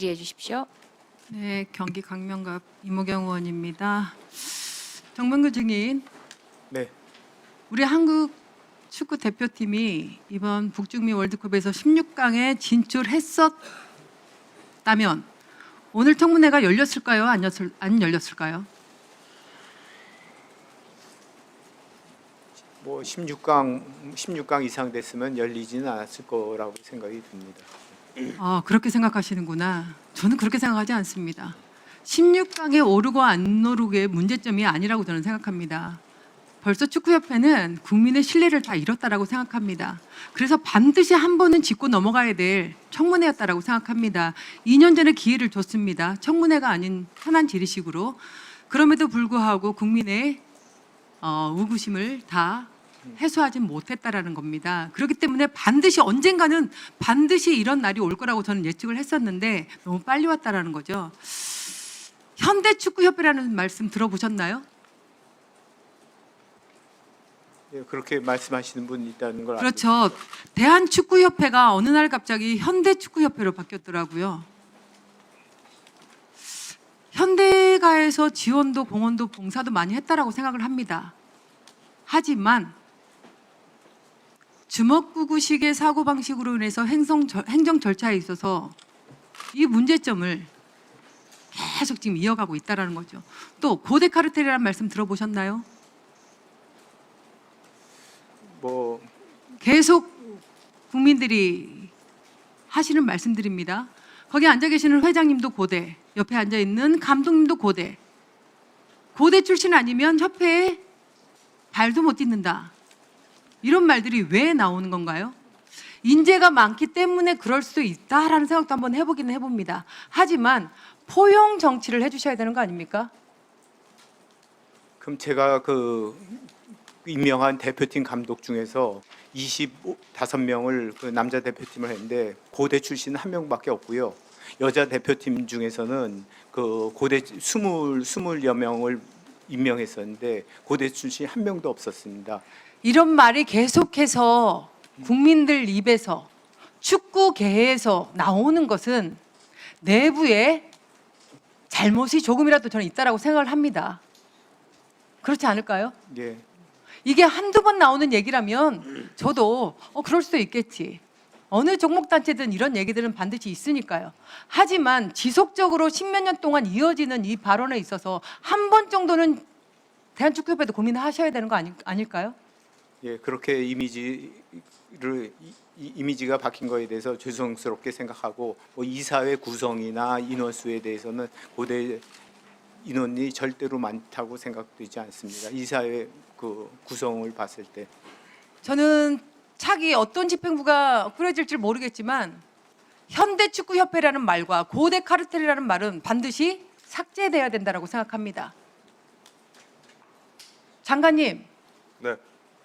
질의해 주십시오. 네, 경기 강명갑 이모경 의원입니다. 정명규 증인, 네, 우리 한국 축구 대표팀이 이번 북중미 월드컵에서 16강에 진출했었다면 오늘 청문회가 열렸을까요? 안 열렸을까요? 뭐 16강 이상 됐으면 열리지는 않았을 거라고 생각이 듭니다. 그렇게 생각하시는구나. 저는 그렇게 생각하지 않습니다. 16강에 오르고 안 오르고의 문제점이 아니라고 저는 생각합니다. 벌써 축구협회는 국민의 신뢰를 다 잃었다라고 생각합니다. 그래서 반드시 한 번은 짚고 넘어가야 될 청문회였다라고 생각합니다. 2년 전에 기회를 줬습니다. 청문회가 아닌 편한 질의식으로. 그럼에도 불구하고 국민의 의구심을 다 해소하지 못했다라는 겁니다. 그렇기 때문에 반드시 언젠가는 반드시 이런 날이 올 거라고 저는 예측을 했었는데 너무 빨리 왔다라는 거죠. 현대축구협회라는 말씀 들어보셨나요? 예, 그렇게 말씀하시는 분이 있다는 걸 알고 그렇죠. 대한축구협회가 어느 날 갑자기 현대축구협회로 바뀌었더라고요. 현대가에서 지원도 공헌도 봉사도 많이 했다라고 생각을 합니다. 하지만 주먹구구식의 사고방식으로 인해서 행정 절차에 있어서 이 문제점을 계속 지금 이어가고 있다는 거죠. 또 고대 카르텔이라는 말씀 들어보셨나요? 뭐 계속 국민들이 하시는 말씀드립니다. 거기 앉아 계시는 회장님도 고대, 옆에 앉아 있는 감독님도 고대. 고대 출신 아니면 협회에 발도 못 딛는다. 이런 말들이 왜 나오는 건가요? 인재가 많기 때문에 그럴 수도 있다라는 생각도 한번 해보기는 해봅니다. 하지만 포용 정치를 해주셔야 되는 거 아닙니까? 그럼 제가 그 임명한 대표팀 감독 중에서 25명을 그 남자 대표팀을 했는데 고대 출신 한 명밖에 없고요. 여자 대표팀 중에서는 그 고대 20여 명을 임명했었는데 고대 출신 한 명도 없었습니다. 이런 말이 계속해서 국민들 입에서 축구계에서 나오는 것은 내부에 잘못이 조금이라도 저는 있다라고 생각을 합니다. 그렇지 않을까요? 예, 이게 한두 번 나오는 얘기라면 저도 그럴 수도 있겠지. 어느 종목 단체든 이런 얘기들은 반드시 있으니까요. 하지만 지속적으로 십몇 년 동안 이어지는 이 발언에 있어서 한 번 정도는 대한축구협회도 고민을 하셔야 되는 거 아닐까요? 예, 그렇게 이미지가 바뀐 거에 대해서 죄송스럽게 생각하고 뭐 이사회 구성이나 인원수에 대해서는 고대 인원이 절대로 많다고 생각되지 않습니다. 이사회 그 구성을 봤을 때 저는 차기 어떤 집행부가 꾸려질지 모르겠지만 현대축구협회라는 말과 고대 카르텔이라는 말은 반드시 삭제돼야 된다고 생각합니다. 장관님, 네,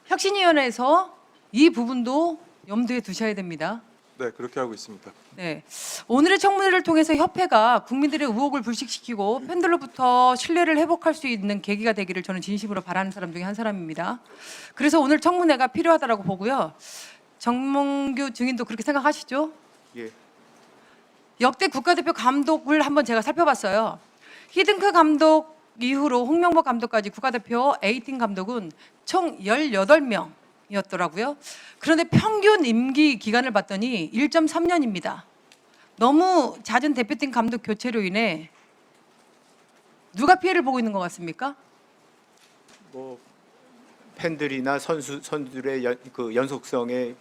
혁신위원회에서 이 부분도 염두에 두셔야 됩니다. 네 그렇게 하고 있습니다. 네, 오늘의 청문회를 통해서 협회가 국민들의 의혹을 불식시키고 팬들로부터 신뢰를 회복할 수 있는 계기가 되기를 저는 진심으로 바라는 사람 중에 한 사람입니다. 그래서 오늘 청문회가 필요하다고 보고요. 정몽규 증인도 그렇게 생각하시죠? 예, 역대 국가대표 감독을 한번 제가 살펴봤어요. 히든크 감독 이후로 홍명보 감독까지 국가대표 A팀 감독은 총 18명이었더라고요. 그런데 평균 임기 기간을 봤더니 1.3년입니다. 너무 잦은 대표팀 감독 교체로 인해 누가 피해를 보고 있는 것 같습니까? 뭐 팬들이나 선수들의 연속성에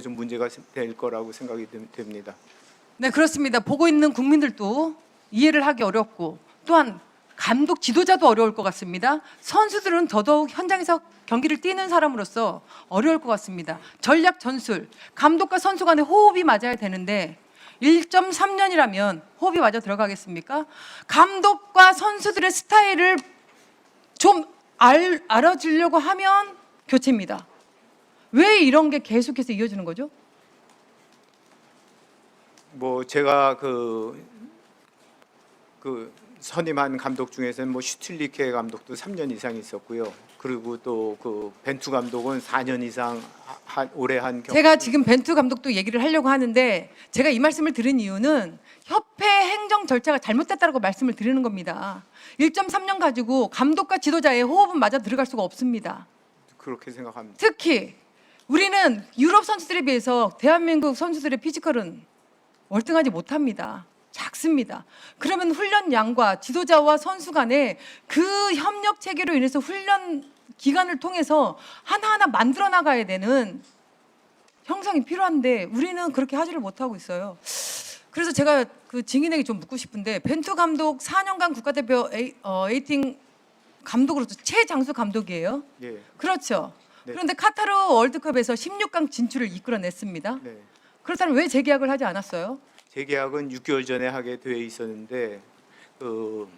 좀 문제가 될 거라고 생각이 됩니다. 네, 그렇습니다. 보고 있는 국민들도 이해를 하기 어렵고 또한 감독 지도자도 어려울 것 같습니다. 선수들은 더더욱 현장에서 경기를 뛰는 사람으로서 어려울 것 같습니다. 전략 전술, 감독과 선수 간의 호흡이 맞아야 되는데 1.3년이라면 호흡이 맞아 들어가겠습니까? 감독과 선수들의 스타일을 좀 알아주려고 하면 교체입니다. 왜 이런 게 계속해서 이어지는 거죠? 뭐 제가 그 선임한 감독 중에서는 뭐 슈틸리케 감독도 3년 이상 있었고요. 그리고 또 그 벤투 감독은 4년 이상 오래 한 제가 지금 벤투 감독도 얘기를 하려고 하는데 제가 이 말씀을 드린 이유는 협회 행정 절차가 잘못됐다고 말씀을 드리는 겁니다. 1.3년 가지고 감독과 지도자의 호흡은 맞아 들어갈 수가 없습니다. 그렇게 생각합니다. 특히 우리는 유럽 선수들에 비해서 대한민국 선수들의 피지컬은 월등하지 못합니다. 작습니다. 그러면 훈련량과 지도자와 선수 간의 그 협력 체계로 인해서 훈련 기간을 통해서 하나하나 만들어 나가야 되는 형성이 필요한데 우리는 그렇게 하지를 못하고 있어요. 그래서 제가 그 증인에게 좀 묻고 싶은데 벤투 감독 4년간 국가대표 에이팅 감독으로서 최장수 감독이에요. 예. 그렇죠. 네. 그런데 카타르 월드컵에서 16강 진출을 이끌어냈습니다. 네. 그렇다면 왜 재계약을 하지 않았어요? 재계약은 6개월 전에 하게 돼 있었는데 그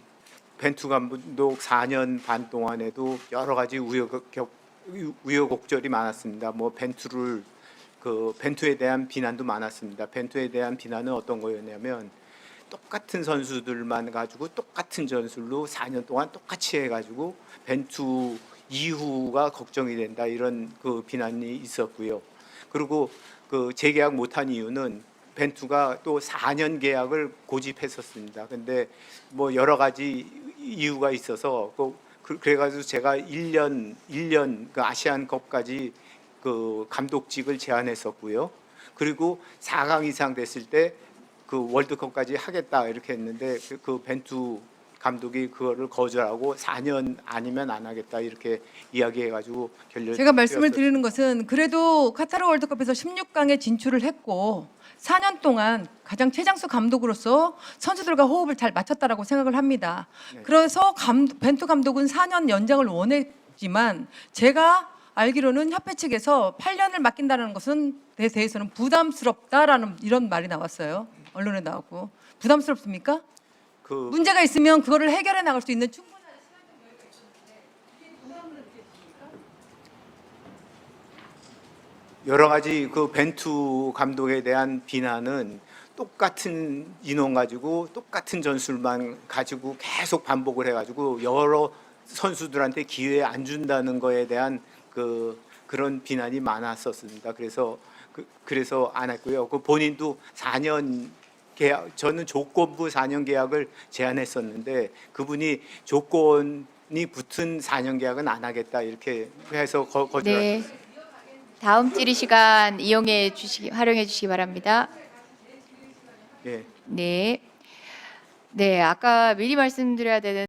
벤투 감독 4년 반 동안에도 여러 가지 우여곡절이 많았습니다. 뭐 벤투에 대한 비난도 많았습니다. 벤투에 대한 비난은 어떤 거였냐면 똑같은 선수들만 가지고 똑같은 전술로 4년 동안 똑같이 해가지고 벤투 이후가 걱정이 된다 이런 그 비난이 있었고요. 그리고 그 재계약 못한 이유는 벤투가 또 4년 계약을 고집했었습니다. 근데 뭐 여러 가지 이유가 있어서 그래가지고 제가 1년 그 아시안컵까지 그 감독직을 제안했었고요. 그리고 4강 이상 됐을 때 그 월드컵까지 하겠다 이렇게 했는데 그 벤투 감독이 그거를 거절하고 4년 아니면 안 하겠다 이렇게 이야기해가지고 결렬. 제가 말씀을 드리는 것은 그래도 카타르 월드컵에서 16강에 진출을 했고 4년 동안 가장 최장수 감독으로서 선수들과 호흡을 잘 맞췄다라고 생각을 합니다. 네. 그래서 벤투 감독은 4년 연장을 원했지만 제가 알기로는 협회 측에서 8년을 맡긴다는 것은 에 대해서는 부담스럽다라는 이런 말이 나왔어요. 언론에 나왔고 부담스럽습니까? 그 문제가 있으면 그거를 해결해 나갈 수 있는 충분한 시간적 여유가 있었는데 이게 부담을 느끼십니까? 여러 가지 그 벤투 감독에 대한 비난은 똑같은 인원 가지고 똑같은 전술만 가지고 계속 반복을 해가지고 여러 선수들한테 기회 안 준다는 거에 대한 그런 비난이 많았었습니다. 그래서 안 했고요. 그 본인도 4년 계약, 저는 조건부 4년 계약을 제안했었는데 그분이 조건이 붙은 4년 계약은 안 하겠다 이렇게 해서 거절했습니다. 네. 다음 질의 시간 활용해 주시기 바랍니다. 예. 네. 네, 아까 미리 말씀드려야 되는